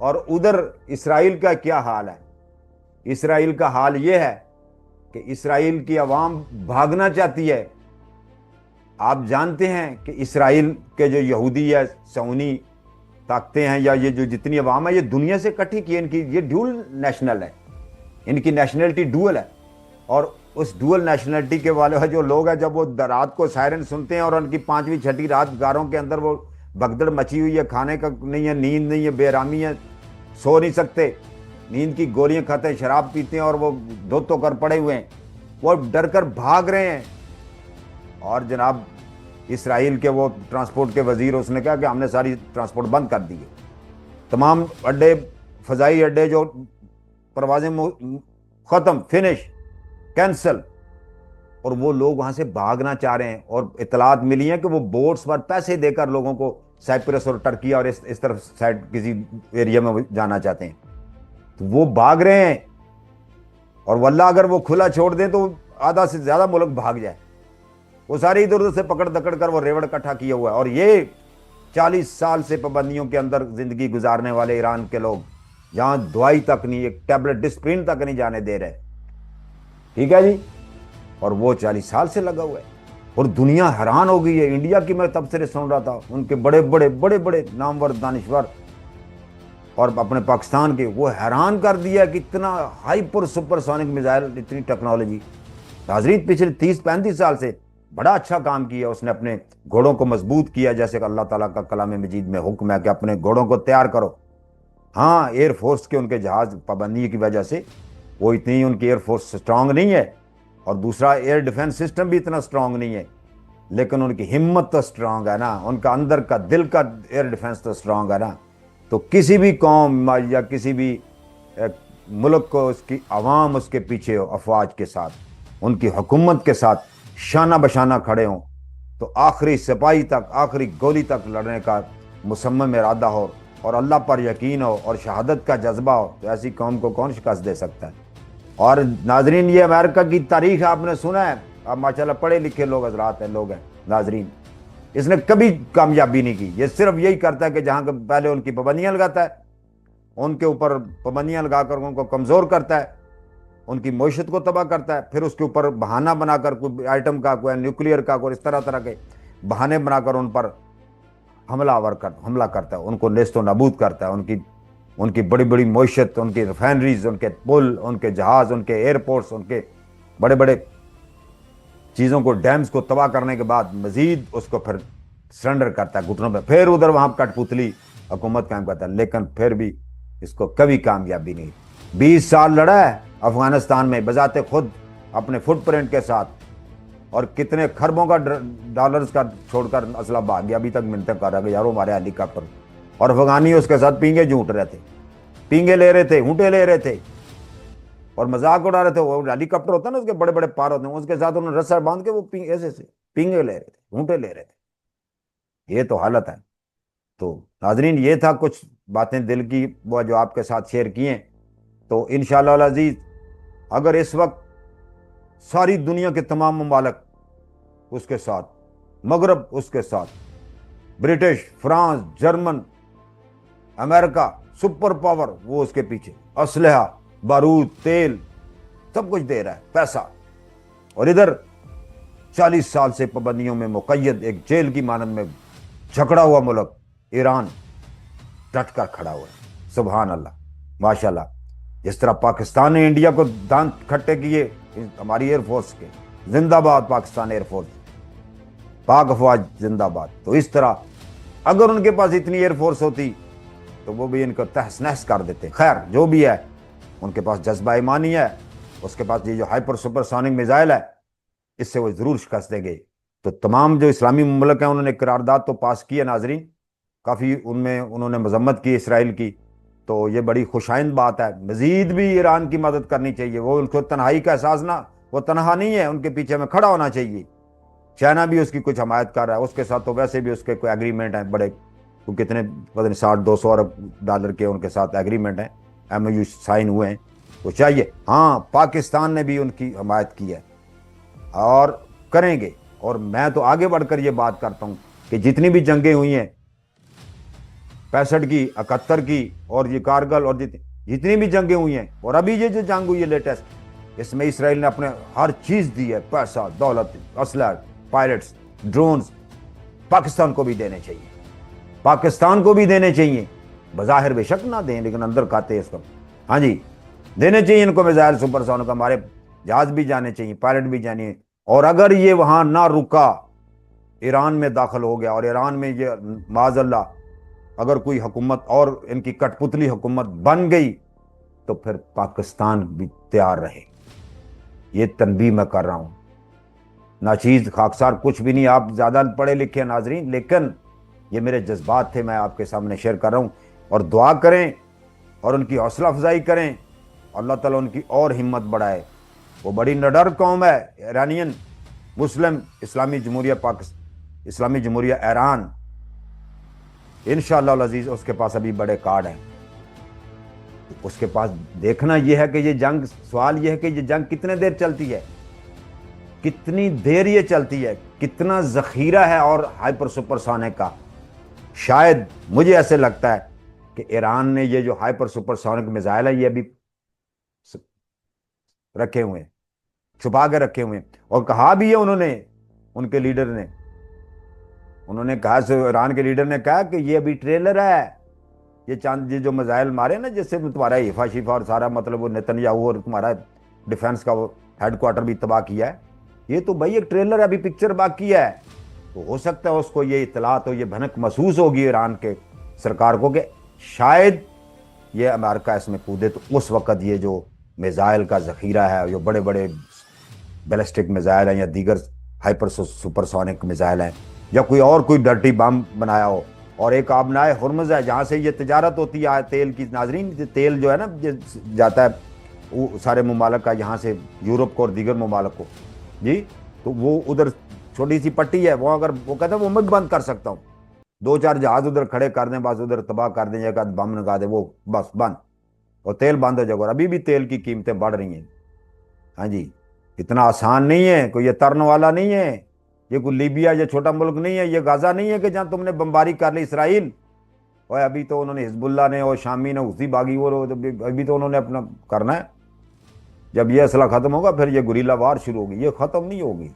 اور ادھر اسرائیل کا کیا حال ہے؟ اسرائیل کا حال یہ ہے کہ اسرائیل کی عوام بھاگنا چاہتی ہے. آپ جانتے ہیں کہ اسرائیل کے جو یہودی یا صہیونی طاقتیں ہیں یا یہ جو جتنی عوام ہے یہ دنیا سے اکٹھی کی، ان کی یہ ڈیول نیشنل ہے، ان کی نیشنلٹی ڈوئل ہے. اور اس ڈوئل نیشنلٹی کے والے جو لوگ ہیں جب وہ رات کو سائرن سنتے ہیں اور ان کی 5ویں 6ٹھی رات گاروں کے اندر وہ بھگدڑ مچی ہوئی ہے، کھانے کا نہیں ہے، نیند نہیں ہے، بے آرامی ہے، سو نہیں سکتے، نیند کی گولیاں کھاتے ہیں، شراب پیتے ہیں اور وہ دھوت ہو کر پڑے ہوئے ہیں، وہ ڈر کر بھاگ رہے ہیں. اور جناب اسرائیل کے وہ ٹرانسپورٹ کے وزیر اس نے کہا کہ ہم نے ساری ٹرانسپورٹ بند کر دی ہے، تمام اڈے، فضائی اڈے جو پروازیں ختم، فنش، کینسل. اور وہ لوگ وہاں سے بھاگنا چاہ رہے ہیں اور اطلاعات ملی ہیں کہ وہ بوٹس پر پیسے دے کر لوگوں کو سائپرس اور ٹرکی اور اس طرف سائڈ کسی ایریا میں جانا چاہتے ہیں، تو وہ بھاگ رہے ہیں. اور واللہ اگر وہ کھلا چھوڑ دیں تو آدھا سے زیادہ ملک بھاگ جائے. وہ سارے ادھر ادھر سے پکڑ دکڑ کر وہ ریوڑ اکٹھا کیا ہوا ہے. اور یہ 40 سال سے پابندیوں کے اندر زندگی گزارنے والے ایران کے لوگ جہاں دوائی تک نہیں، ایک ٹیبلٹ ڈسپرین تک نہیں جانے دے رہے. ٹھیک ہے جی. اور وہ 40 سال سے لگا ہوا ہے اور دنیا حیران ہو گئی ہے. انڈیا کی میں تبصرے سن رہا تھا، ان کے بڑے بڑے بڑے بڑے نامور دانشور اور اپنے پاکستان کے، وہ حیران کر دیا کہ اتنا ہائپر سپر سونک میزائل، اتنی ٹیکنالوجی. ناظرین پچھلے 30-35 سال سے بڑا اچھا کام کیا اس نے، اپنے گھوڑوں کو مضبوط کیا، جیسے کہ اللہ تعالیٰ کا کلام مجید میں حکم ہے کہ اپنے گھوڑوں کو تیار کرو. ہاں ایئر فورس کے ان کے جہاز پابندی کی وجہ سے وہ اتنی ان کی ایئر فورس اسٹرانگ نہیں ہے، اور دوسرا ایئر ڈیفنس سسٹم بھی اتنا اسٹرانگ نہیں ہے، لیکن ان کی ہمت تو اسٹرانگ ہے نا، ان کا اندر کا دل کا ایئر ڈیفنس تو اسٹرانگ ہے نا. تو کسی بھی قوم یا کسی بھی ملک کو اس کی عوام اس کے پیچھے ہو، افواج کے ساتھ، ان کی حکومت کے ساتھ شانہ بشانہ کھڑے ہوں، تو آخری سپاہی تک، آخری گولی تک لڑنے کا مصمم ارادہ ہو اور اللہ پر یقین ہو اور شہادت کا جذبہ ہو، تو ایسی قوم کو کون شکست دے سکتا ہے؟ اور ناظرین یہ امریکہ کی تاریخ آپ نے سنا ہے، آپ ماشاءاللہ پڑھے لکھے لوگ حضرات ہیں، لوگ ہیں ناظرین، اس نے کبھی کامیابی نہیں کی. یہ صرف یہی کرتا ہے کہ جہاں پہلے ان کی پابندیاں لگاتا ہے، ان کے اوپر پابندیاں لگا کر ان کو کمزور کرتا ہے، ان کی معیشت کو تباہ کرتا ہے، پھر اس کے اوپر بہانہ بنا کر کوئی آئٹم کا، کوئی نیوکلیئر کا، کوئی اس طرح کے بہانے بنا کر ان پر حملہ کرتا ہے، ان کو نیست و نابود کرتا ہے. ان کی بڑی بڑی معیشت، ان کی ریفائنریز، ان کے پل، ان کے جہاز، ان کے ایئرپورٹس، ان کے بڑے بڑے چیزوں کو، ڈیمز کو تباہ کرنے کے بعد مزید اس کو پھر سرنڈر کرتا ہے گھٹنوں پہ، پھر ادھر وہاں کٹ پتلی حکومت قائم کرتا ہے. لیکن پھر بھی اس کو کبھی کامیابی نہیں. 20 سال لڑا ہے افغانستان میں بذات خود اپنے فٹ پرنٹ کے ساتھ، اور کتنے خربوں کا ڈالرز کا چھوڑ کر اسلحہ بھاگ گیا. ابھی تک منتخب کر رہا ہے کہ یارو ہمارے ہیلی کاپٹر، اور افغانی اس کے ساتھ پینگے جھونٹ رہے تھے، پینگے لے رہے تھے، اونٹے لے رہے تھے اور مذاق اڑا رہے تھے. وہ ہیلی کاپٹر ہوتا ہے نا، اس کے بڑے بڑے پار ہوتے ہیں، اس کے ساتھ انہوں نے رسا باندھ کے وہ ایسے سے پینگے لے رہے تھے، اونٹے لے رہے تھے. یہ تو حالت ہے. تو ناظرین یہ تھا کچھ باتیں دل کی وہ جو آپ کے ساتھ شیئر کی ہیں. تو انشاءاللہ العزیز اگر اس وقت ساری دنیا کے تمام ممالک اس کے ساتھ، مغرب اس کے ساتھ، برٹش، فرانس، جرمن، امریکہ، سپر پاور، وہ اس کے پیچھے اسلحہ، بارود، تیل، سب کچھ دے رہا ہے، پیسہ، اور ادھر 40 سال سے پابندیوں میں مقید ایک جیل کی مانند میں جھگڑا ہوا ملک ایران ڈٹ کر کھڑا ہوا ہے. سبحان اللہ، ماشاءاللہ. جس طرح پاکستان نے انڈیا کو دانت کھٹے کیے ہماری ایئر فورس کے، زندہ باد پاکستان ایئر فورس، پاک افواج زندہ باد. تو اس طرح اگر ان کے پاس اتنی ایئر فورس ہوتی تو وہ بھی ان کو تہس نہس کر دیتے. خیر جو بھی ہے، ان کے پاس جذبہ ایمانی ہے، اس کے پاس یہ جو ہائپر سپر سونک میزائل ہے، اس سے وہ ضرور شکست دیں گے. تو تمام جو اسلامی مملک ہیں انہوں نے قرارداد تو پاس کی ہے ناظرین، کافی ان میں انہوں نے مذمت کی اسرائیل کی. تو یہ بڑی خوشائند بات ہے. مزید بھی ایران کی مدد کرنی چاہیے. وہ ان کو تنہائی کا احساس نہ، وہ تنہا نہیں ہے، ان کے پیچھے میں کھڑا ہونا چاہیے. چائنا بھی اس کی کچھ حمایت کر رہا ہے، اس کے ساتھ تو ویسے بھی اس کے کوئی ایگریمنٹ ہیں بڑے، کتنے پتہ نہیں 60-200 ارب ڈالر کے ان کے ساتھ ایگریمنٹ ہیں، ایم او یو سائن ہوئے ہیں. تو چاہیے. ہاں پاکستان نے بھی ان کی حمایت کی ہے اور کریں گے. اور میں تو آگے بڑھ کر یہ بات کرتا ہوں کہ جتنی بھی جنگیں ہوئی ہیں 65 کی, 71 کی, اور یہ کارگل اور جتنی بھی جنگیں ہوئی ہیں, اور ابھی یہ جو جنگ ہوئی ہے لیٹسٹ, اس میں اسرائیل نے اپنے ہر چیز دی ہے, پیسہ, دولت, اسلحہ, پائلٹس, ڈرونز. پاکستان کو بھی دینے چاہیے, پاکستان کو بھی دینے چاہیے. بظاہر بے شک نہ دیں, لیکن اندر کھاتے ہیں اس کو. ہاں جی, دینے چاہیے ان کو میزائل سپر سونک. ہمارے جہاز بھی جانے چاہیے, پائلٹ بھی جانے. اور اگر یہ وہاں نہ رکا, ایران میں داخل ہو گیا, اور ایران میں یہ معاذ اللہ اگر کوئی حکومت اور ان کی کٹ پتلی حکومت بن گئی, تو پھر پاکستان بھی تیار رہے. یہ تنبیہ میں کر رہا ہوں. ناچیز خاکسار کچھ بھی نہیں, آپ زیادہ پڑھے لکھے ناظرین, لیکن یہ میرے جذبات تھے, میں آپ کے سامنے شیئر کر رہا ہوں. اور دعا کریں اور ان کی حوصلہ افزائی کریں, اللہ تعالیٰ ان کی اور ہمت بڑھائے. وہ بڑی نڈر قوم ہے, ایرانین مسلم اسلامی جمہوریہ اسلامی جمہوریہ ایران. انشاءاللہ العزیز اس کے پاس ابھی بڑے کارڈ ہیں. اس کے پاس دیکھنا یہ ہے کہ یہ جنگ, سوال یہ ہے کہ یہ جنگ کتنے دیر چلتی ہے, کتنی دیر یہ چلتی ہے, کتنا ذخیرہ ہے اور ہائپر سپر سونک کا. شاید مجھے ایسے لگتا ہے کہ ایران نے یہ جو ہائپر سپر سونک میزائل ہے یہ ابھی رکھے ہوئے ہیں, چھپا کے رکھے ہوئے ہیں. اور کہا بھی ہے انہوں نے, ان کے لیڈر نے, انہوں نے کہا, ایران کے لیڈر نے کہا کہ یہ ابھی ٹریلر ہے. یہ چاند جو میزائل مارے نا, جس سے تمہارا حفا شفا اور سارا مطلب وہ نیتنیاہو اور تمہارا ڈیفنس کا وہ ہیڈ کوارٹر بھی تباہ کیا ہے, یہ تو بھائی ایک ٹریلر ہے, ابھی پکچر باقی ہے. تو ہو سکتا ہے اس کو یہ اطلاع تو یہ بھنک محسوس ہوگی ایران کے سرکار کو کہ شاید یہ امریکہ اس میں کودے, تو اس وقت یہ جو میزائل کا ذخیرہ ہے, جو بڑے بڑے بیلسٹک میزائل ہیں یا دیگر ہائپر سپر سونک میزائل ہیں, یا کوئی ڈرٹی بم بنایا ہو. اور ایک آبنائے ہرمز ہے جہاں سے یہ تجارت ہوتی ہے تیل کی. ناظرین, تیل جو ہے نا جاتا ہے وہ سارے ممالک کا, یہاں سے یورپ کو اور دیگر ممالک کو, جی, تو وہ ادھر چھوٹی سی پٹی ہے, وہ اگر وہ کہتے ہیں وہ میں بند کر سکتا ہوں, 2-4 جہاز ادھر کھڑے کر دیں, بس ادھر تباہ کر دیں, ایک بم لگا دیں, وہ بس بند, اور تیل بند ہو جائے گا. اور ابھی بھی تیل کی قیمتیں بڑھ رہی ہیں. ہاں جی, اتنا آسان نہیں ہے, کوئی یہ ترن والا نہیں ہے, یہ کوئی لیبیا یا چھوٹا ملک نہیں ہے, یہ غزہ نہیں ہے کہ جہاں تم نے بمباری کر لی اسرائیل. اور ابھی تو انہوں نے حزب اللہ نے اور شامی نے اسی باغی, اور ابھی تو انہوں نے اپنا کرنا ہے. جب یہ اسلحہ ختم ہوگا پھر یہ گریلا وار شروع ہوگی, یہ ختم نہیں ہوگی.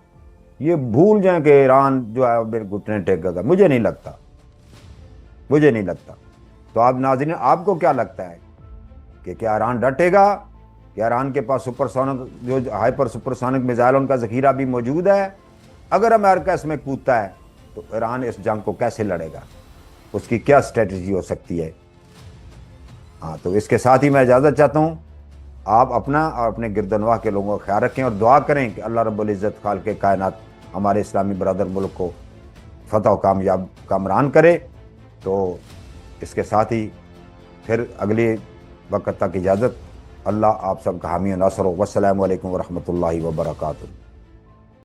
یہ بھول جائیں کہ ایران جو ہے میرے گھٹنے ٹیک گا, مجھے نہیں لگتا. تو آپ ناظرین, آپ کو کیا لگتا ہے کہ کیا ایران ڈٹے گا, کہ ایران کے پاس سپر سونک جو ہائپر سپر سونک میزائل ان کا ذخیرہ بھی موجود ہے؟ اگر امریکہ اس میں کودتا ہے تو ایران اس جنگ کو کیسے لڑے گا, اس کی کیا اسٹریٹجی ہو سکتی ہے؟ ہاں, تو اس کے ساتھ ہی میں اجازت چاہتا ہوں. آپ اپنا اور اپنے گرد و نواح کے لوگوں کا خیال رکھیں, اور دعا کریں کہ اللہ رب العزت خالق کائنات ہمارے اسلامی برادر ملک کو فتح و کامران کرے. تو اس کے ساتھ ہی پھر اگلی وقت تک اجازت. اللہ آپ سب کا حامی و ناصر ہو. والسلام علیکم ورحمۃ اللہ وبرکاتہ.